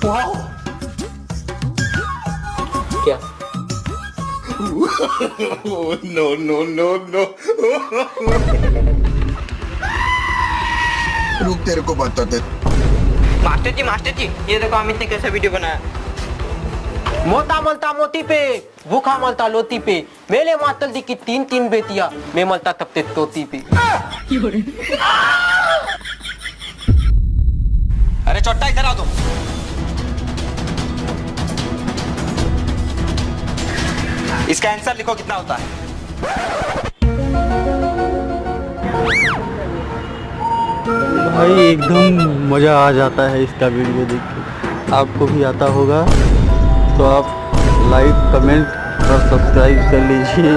वाह क्या? No no no no. रुक तेरे को बताते। मास्टर जी ये देखो अमित ने कैसा वीडियो बनाया। मोता मलता मोती पे, भूखा मलता लोती पे, मेले मातल दी की तीन तीन बेटियां, मैं मलता तब ते तोती पे। अरे चोट्टा इधर आओ तुम। इसका आंसर लिखो कितना होता है। भाई एकदम मज़ा आ जाता है इसका वीडियो देख के। आपको भी आता होगा तो आप लाइक कमेंट और सब्सक्राइब कर लीजिए।